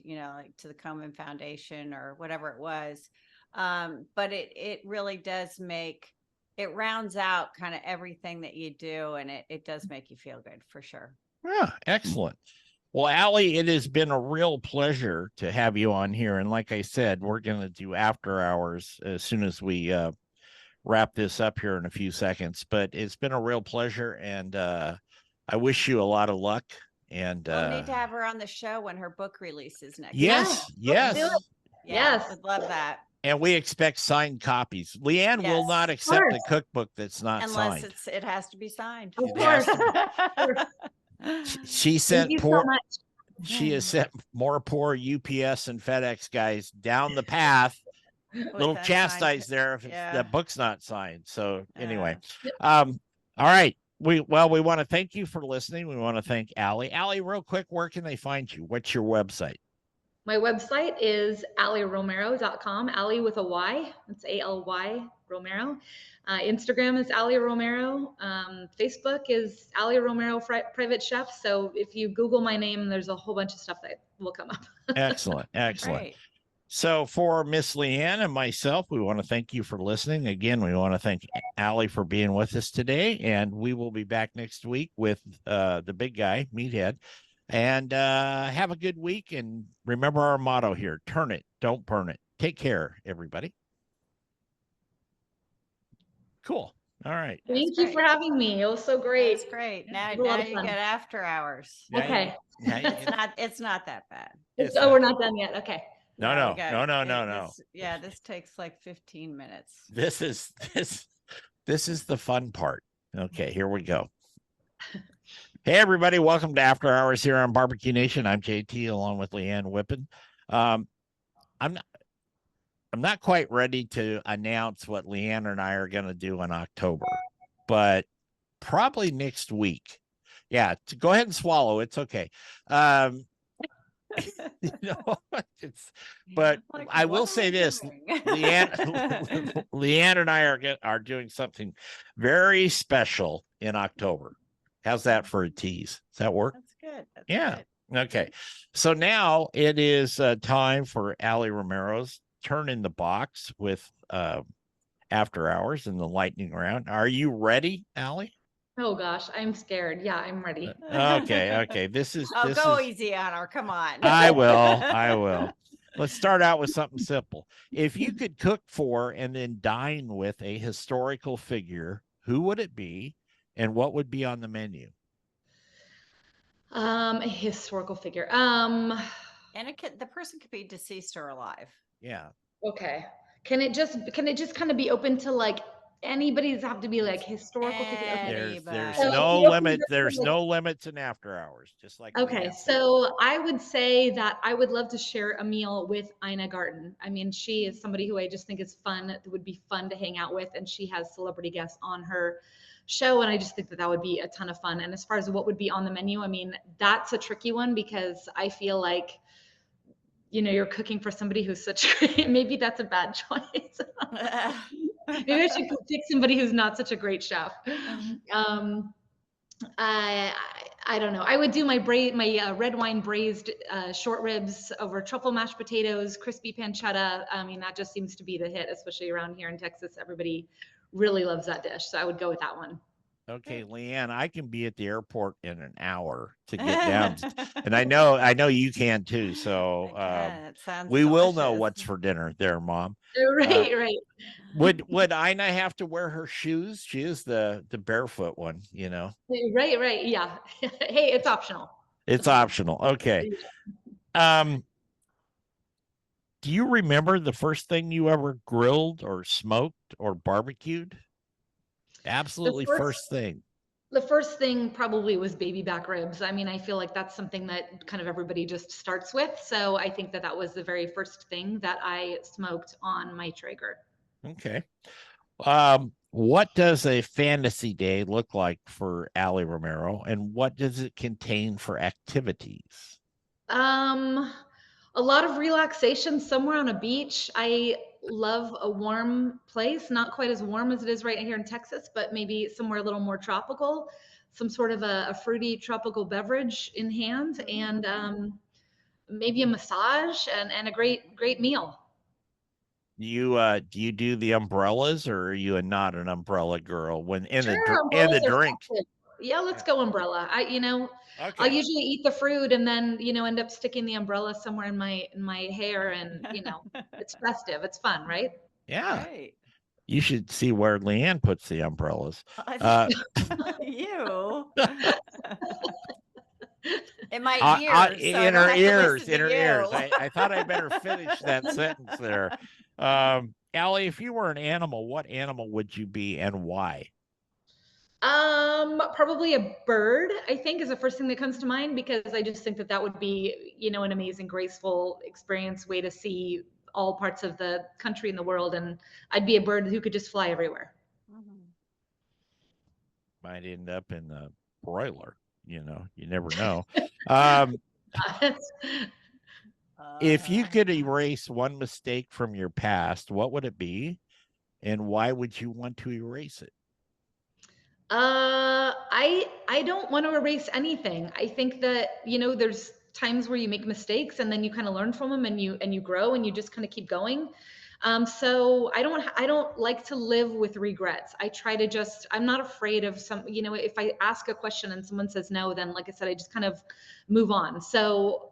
like to the Komen Foundation or whatever it was. But it really does it rounds out kind of everything that you do, and it does make you feel good for sure. Yeah, excellent. Well, Aly, it has been a real pleasure to have you on here. And like I said, we're going to do after hours as soon as we wrap this up here in a few seconds. But it's been a real pleasure, and I wish you a lot of luck. And we need to have her on the show when her book releases next. Yes, yes. Do it. Yeah, Yes. would love that. And we expect signed copies. Leanne will not accept a cookbook that's not unless signed. it has to be signed. Of course. She sent Thank you so much. She has sent more poor UPS and FedEx guys down the path. Little chastised there if the book's not signed. So anyway, all right. We want to thank you for listening. We want to thank Aly. Aly, real quick, where can they find you? What's your website? My website is alyromero.com. Aly with a Y. It's ALY Romero. Instagram is Aly Romero. Facebook is Aly Romero Private Chef. So if you Google my name, there's a whole bunch of stuff that will come up. Excellent. Great. So for Miss Leanne and myself, we want to thank you for listening. Again, we want to thank Aly for being with us today. And we will be back next week with the big guy, Meathead. And have a good week. And remember our motto here: turn it, don't burn it. Take care, everybody. Cool. All right. Thank you for having me. It was so great. It's great. Now you get after hours. Okay. It's not that bad. We're not done yet. Okay. No. This takes like 15 minutes. This is the fun part. Okay, here we go. Hey, everybody. Welcome to After Hours here on BBQ Nation. I'm JT along with Leanne Whippen. Um, I'm not, I'm not quite ready to announce what Leanne and I are going to do in October, but probably next week. Yeah, go ahead and swallow. It's okay. Um, you know, it's, but Like, I what will are say we this, doing? Leanne, Leanne and I are doing something very special in October. How's that for a tease? Does that work? That's good. That's Yeah. good. Okay. So now it is time for Aly Romero's Turn in the Box with After Hours in the lightning round. Are you ready, Aly? Oh gosh, I'm scared. Yeah, I'm ready. Okay. Okay. This is Oh, this go is easy on her. Come on. I will. I will. Let's start out with something simple. If you could cook for and then dine with a historical figure, who would it be and what would be on the menu? A historical figure. And the person could be deceased or alive. Yeah. Okay. Can it just kind of be open to like anybody's have to be like historical figure? Okay. There's So no Anybody. we open limit. it to, There's like, no limits in after hours, just like okay, Leanne said. so I would say that I would love to share a meal with Ina Garten. I mean, she is somebody who I just think is fun, that would be fun to hang out with, and she has celebrity guests on her show, and I just think that that would be a ton of fun. And as far as what would be on the menu, I mean, that's a tricky one because I feel like, you're cooking for somebody who's such great, maybe that's a bad choice. Maybe I should pick somebody who's not such a great chef. Um, I I don't know. I would do my red wine braised short ribs over truffle mashed potatoes, crispy pancetta. I mean, that just seems to be the hit, especially around here in Texas. Everybody really loves that dish, so I would go with that one. Okay, Leanne, I can be at the airport in an hour to get down, and I know you can too. So Again, it sounds we will know delicious. what's for dinner, there, Mom. Right, right, Would Ina have to wear her shoes? She is the barefoot one, right, right. Yeah. Hey, it's optional. It's optional. Okay. Um, do you remember the first thing you ever grilled or smoked or barbecued? The Absolutely first first thing. the first thing probably was baby back ribs. I mean, I feel like that's something that kind of everybody just starts with. So I think that that was the very first thing that I smoked on my Traeger. Okay. What does a fantasy day look like for Aly Romero, and what does it contain for activities? Um, a lot of relaxation somewhere on a beach. I love a warm place, not quite as warm as it is right here in Texas, but maybe somewhere a little more tropical, some sort of a fruity tropical beverage in hand, and maybe a massage and a great meal. Do you do the umbrellas, or are you not an umbrella girl when Sure, in the umbrellas are drink? festive. Yeah, let's Yeah. go umbrella. I'll Okay. usually eat the fruit and then, end up sticking the umbrella somewhere in my hair and, it's festive. It's fun, right? Yeah. Right. You should see where Leanne puts the umbrellas. I- you. In my ears, so I In don't her have to ears, listen in to her ears. you. I thought I better finish that sentence there. Aly, if you were an animal, what animal would you be and why? Probably a bird, I think, is the first thing that comes to mind because I just think that that would be, an amazing, graceful experience, way to see all parts of the country and the world. And I'd be a bird who could just fly everywhere. Might end up in the broiler. You never know. Um, if you could erase one mistake from your past, what would it be? And why would you want to erase it? I don't want to erase anything. I think that, there's times where you make mistakes and then you kind of learn from them and you grow and you just kind of keep going. So I don't like to live with regrets. I try to just, I'm not afraid of some, if I ask a question and someone says no, then like I said, I just kind of move on. So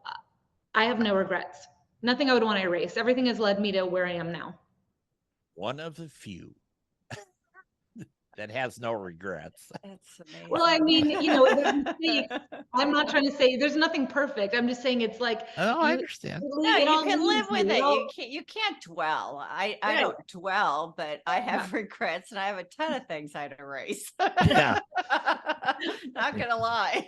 I have no regrets. Nothing I would want to erase. Everything has led me to where I am now. One of the few. that has no regrets. That's amazing. Well, I mean, there's mistakes. I'm not trying to say there's nothing perfect. I'm just saying it's like Oh, I understand. No, it you all can live leaves with you. it. You can't dwell. I Right. don't dwell, but I have regrets and I have a ton of things I'd erase. Yeah. Not gonna lie.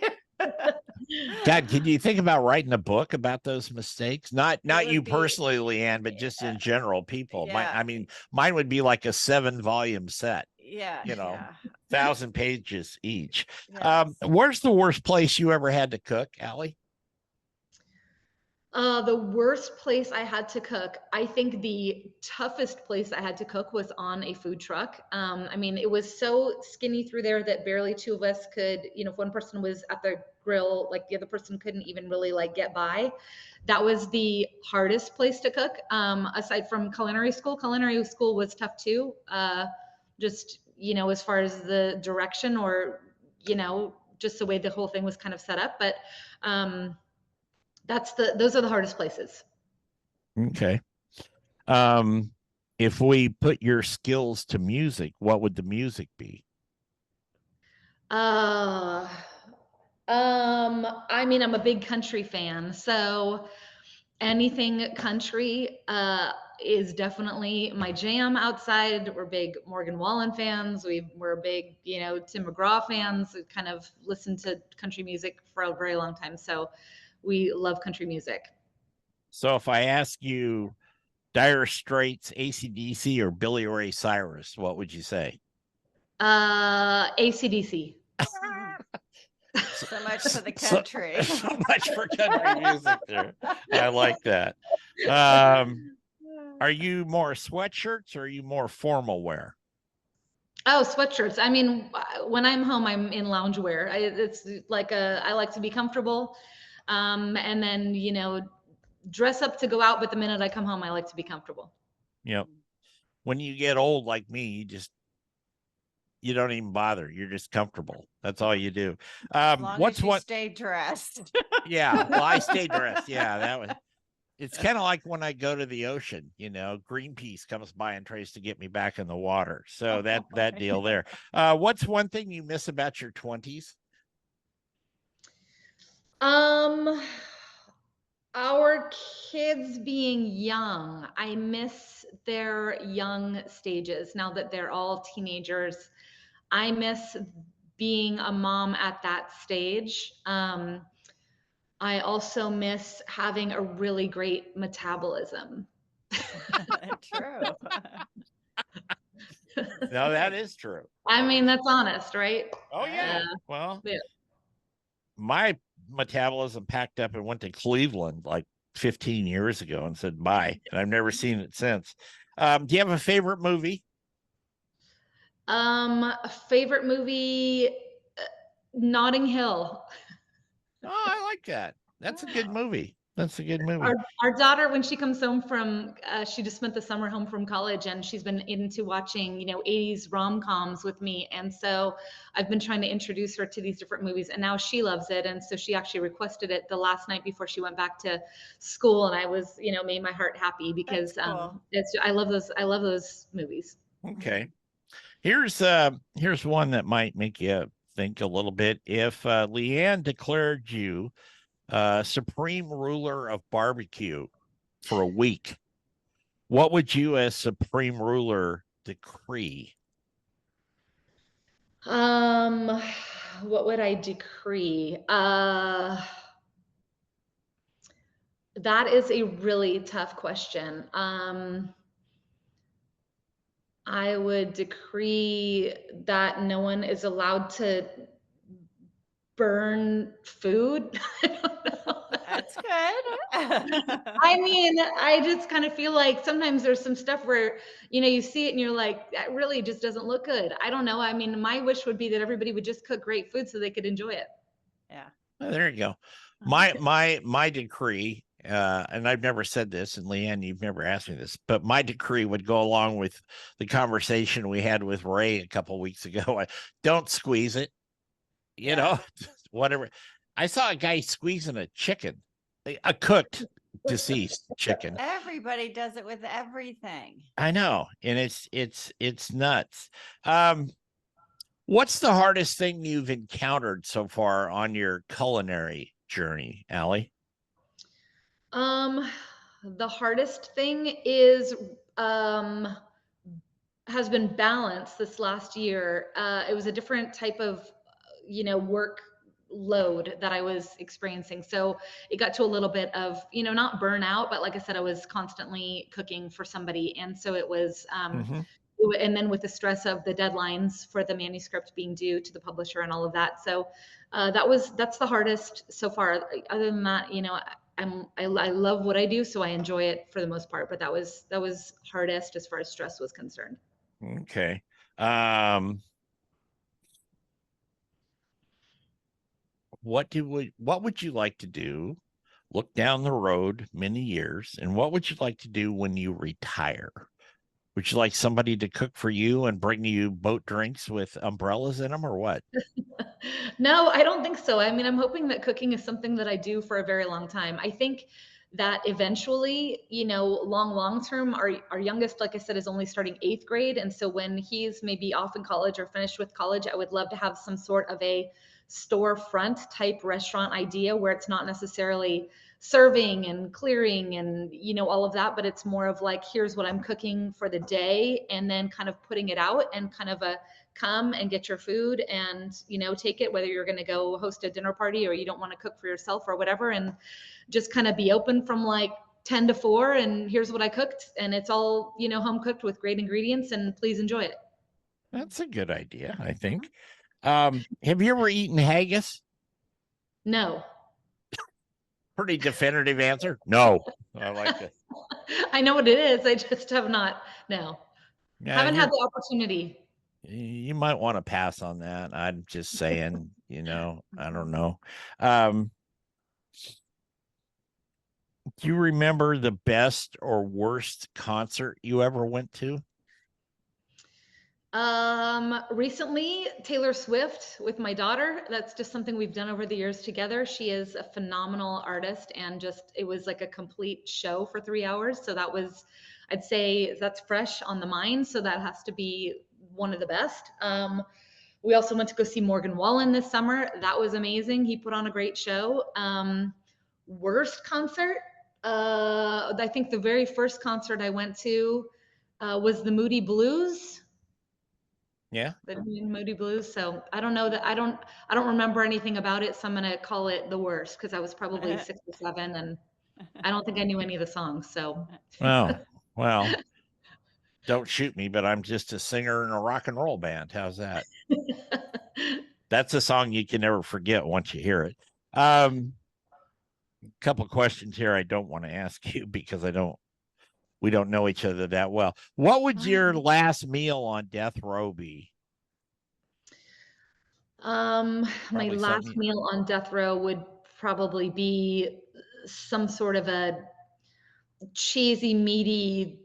God, can you think about writing a book about those mistakes? Not would you be- personally, Leanne, but just in general, people. Yeah. I mean, mine would be like a 7-volume set, Yeah. 1,000 pages each. Yes. Where's the worst place you ever had to cook, Aly? The worst place I had to cook, I think the toughest place I had to cook was on a food truck. I mean, it was so skinny through there that barely two of us could, if one person was at the grill, like the other person couldn't even really like get by. That was the hardest place to cook. Aside from culinary school was tough too. Just, as far as the direction or, just the way the whole thing was kind of set up. But, those are the hardest places. Okay. If we put your skills to music, what would the music be? I mean, I'm a big country fan, so anything country is definitely my jam. Outside, we're big Morgan Wallen fans. We're big, Tim McGraw fans. We kind of listened to country music for a very long time, so we love country music. So if I ask you Dire Straits, AC/DC, or Billy Ray Cyrus, what would you say? AC/DC. So much for the country. So much for country music there. I like that. Are you more sweatshirts or are you more formal wear? Oh, sweatshirts. I mean, when I'm home, I'm in loungewear. It's like I like to be comfortable. And then, dress up to go out. But the minute I come home, I like to be comfortable. Yep. When you get old like me, you don't even bother. You're just comfortable. That's all you do. As long as you stay dressed. Yeah. Well, I stay dressed. Yeah. It's kind of like when I go to the ocean, Greenpeace comes by and tries to get me back in the water. So that deal there. What's one thing you miss about your 20s? Our kids being young. I miss their young stages now that they're all teenagers. I miss being a mom at that stage. I also miss having a really great metabolism. True. No, that is true. I mean, that's honest, right? Oh, yeah. Well, yeah. My metabolism packed up and went to Cleveland like 15 years ago and said bye. And I've never seen it since. Do you have a favorite movie? Favorite movie, Notting Hill. Oh, I like that. That's a good movie. That's a good movie. Our daughter, when she comes home from, she just spent the summer home from college, and she's been into watching, 80s rom-coms with me. And so I've been trying to introduce her to these different movies, and now she loves it. And so she actually requested it the last night before she went back to school, and I was, made my heart happy because cool. I love those movies. Okay. Here's one that might make you think a little bit. If Leanne declared you supreme ruler of barbecue for a week, what would you as supreme ruler decree? What would I decree? That is a really tough question. I would decree that no one is allowed to burn food. I don't know. That's good. I mean, I just kind of feel like sometimes there's some stuff where, you see it and you're like, that really just doesn't look good. I don't know. I mean, my wish would be that everybody would just cook great food so they could enjoy it. Yeah. Well, there you go. My decree, and I've never said this, and Leanne, you've never asked me this, but my decree would go along with the conversation we had with Ray a couple of weeks ago. Don't squeeze it, whatever. I saw a guy squeezing a chicken, a cooked deceased chicken. Everybody does it with everything. I know, and it's nuts. What's the hardest thing you've encountered so far on your culinary journey, Aly? The hardest thing is has been balance this last year. It was a different type of, work load that I was experiencing. So it got to a little bit of, not burnout, but like I said, I was constantly cooking for somebody. And so it was, Mm-hmm. and then with the stress of the deadlines for the manuscript being due to the publisher and all of that. So that's the hardest so far. Other than that, I love what I do, so I enjoy it for the most part. But that was hardest as far as stress was concerned. Okay. What would you like to do? Look down the road many years, and what would you like to do when you retire? Would you like somebody to cook for you and bring you boat drinks with umbrellas in them, or what? No, I don't think so. I mean, I'm hoping that cooking is something that I do for a very long time. I think that eventually, long term, our youngest, like I said, is only starting 8th grade. And so when he's maybe off in college or finished with college, I would love to have some sort of a storefront type restaurant idea where it's not necessarily serving and clearing and all of that, but it's more of like, here's what I'm cooking for the day, and then kind of putting it out and kind of a come and get your food and take it, whether you're going to go host a dinner party or you don't want to cook for yourself or whatever, and just kind of be open from like 10 to 4, and here's what I cooked, and it's all home cooked with great ingredients, and please enjoy it. That's a good idea, I think. Have you ever eaten haggis? No. Pretty definitive answer. No. I like it. I know what it is, I just have not. No, Yeah, haven't had the opportunity. you might want to pass on that. I'm just saying, I don't know. Um, do you remember the best or worst concert you ever went to? Recently, Taylor Swift with my daughter. That's just something we've done over the years together. She is a phenomenal artist, and it was like a complete show for 3 hours. So I'd say that's fresh on the mind. So that has to be one of the best. We also went to go see Morgan Wallen this summer. That was amazing. He put on a great show. Worst concert? I think the very first concert I went to was the Moody Blues. Yeah. The Moody Blues. So I don't know that I don't remember anything about it. So I'm gonna call it the worst because I was probably 6 or 7, and I don't think I knew any of the songs. So Oh, well, don't shoot me, but I'm just a singer in a rock and roll band. How's that? That's a song you can never forget once you hear it. A couple of questions here I don't want to ask you because we don't know each other that well. What would your last meal on death row be? my Probably last something. meal on death row would probably be some sort of a cheesy, meaty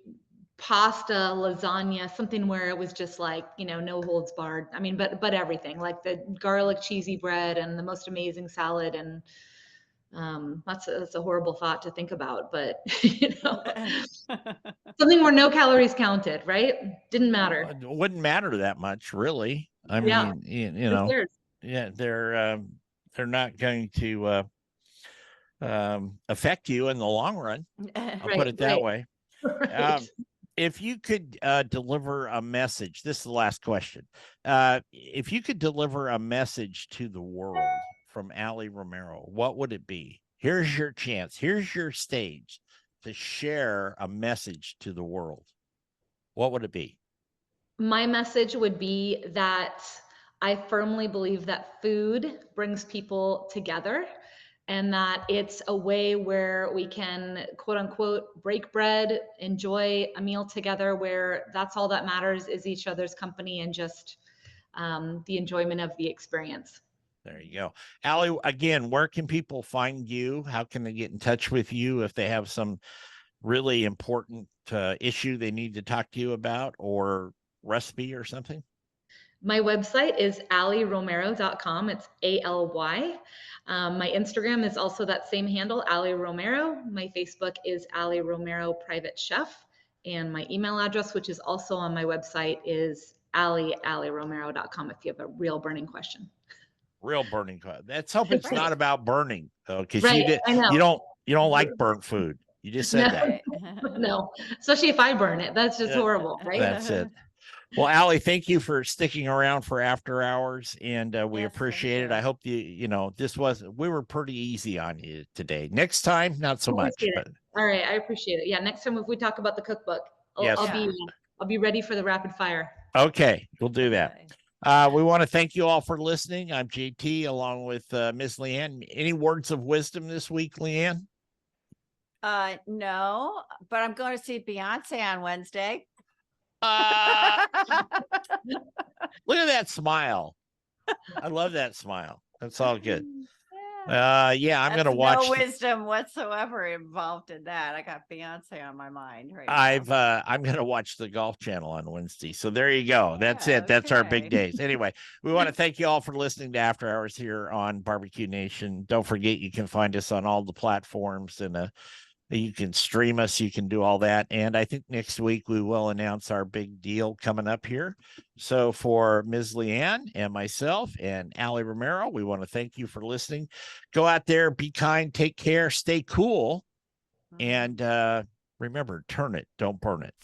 pasta, lasagna, something where it was just like, no holds barred. I mean, but everything, like the garlic cheesy bread and the most amazing salad. And that's a horrible thought to think about, but something where no calories counted, right? Didn't matter. It wouldn't matter that much, really. I Yeah. mean, Who cares? yeah, they're not going to affect you in the long run. I'll put it that way. Right. If you could deliver a message, this is the last question. If you could deliver a message to the world from Aly Romero, what would it be? Here's your chance. Here's your stage to share a message to the world. What would it be? My message would be that I firmly believe that food brings people together, and that it's a way where we can, quote unquote, break bread, enjoy a meal together, where that's all that matters is each other's company and just the enjoyment of the experience. There you go. Aly, again, where can people find you? How can they get in touch with you if they have some really important issue they need to talk to you about, or recipe or something? My website is alyromero.com. It's ALY. My Instagram is also that same handle, Aly Romero. My Facebook is Aly Romero Private Chef. And my email address, which is also on my website, is AlyRomero.com if you have a real burning question. Real burning. Let's hope it's not about burning, though, because Right, I know. you don't like burnt food. You just said that. No, especially if I burn it. That's just horrible, right? That's it. Well, Aly, thank you for sticking around for After Hours, and we Yes, appreciate thank it. you. I hope we were pretty easy on you today. Next time, not so much. Appreciate But it. All right, I appreciate it. Yeah, next time if we talk about the cookbook, Yes. I'll be ready for the rapid fire. okay, we'll do that. Okay. We want to thank you all for listening. I'm JT along with Miss Leanne. Any words of wisdom this week, Leanne? No, but I'm going to see Beyonce on Wednesday. Look at that smile. I love that smile. That's all good. Yeah, I'm That's gonna watch. no wisdom whatsoever involved in that. I got Beyonce on my mind right I'm gonna watch the Golf Channel on Wednesday. So there you go. That's Yeah, it. That's our big okay. days. Anyway, we want to thank you all for listening to After Hours here on BBQ Nation. Don't forget you can find us on all the platforms, and you can stream us, you can do all that. And I think next week we will announce our big deal coming up here. So for Ms. Leanne and myself and Aly Romero, we want to thank you for listening. Go out there, be kind, take care, stay cool, Mhm. and remember, turn it, don't burn it.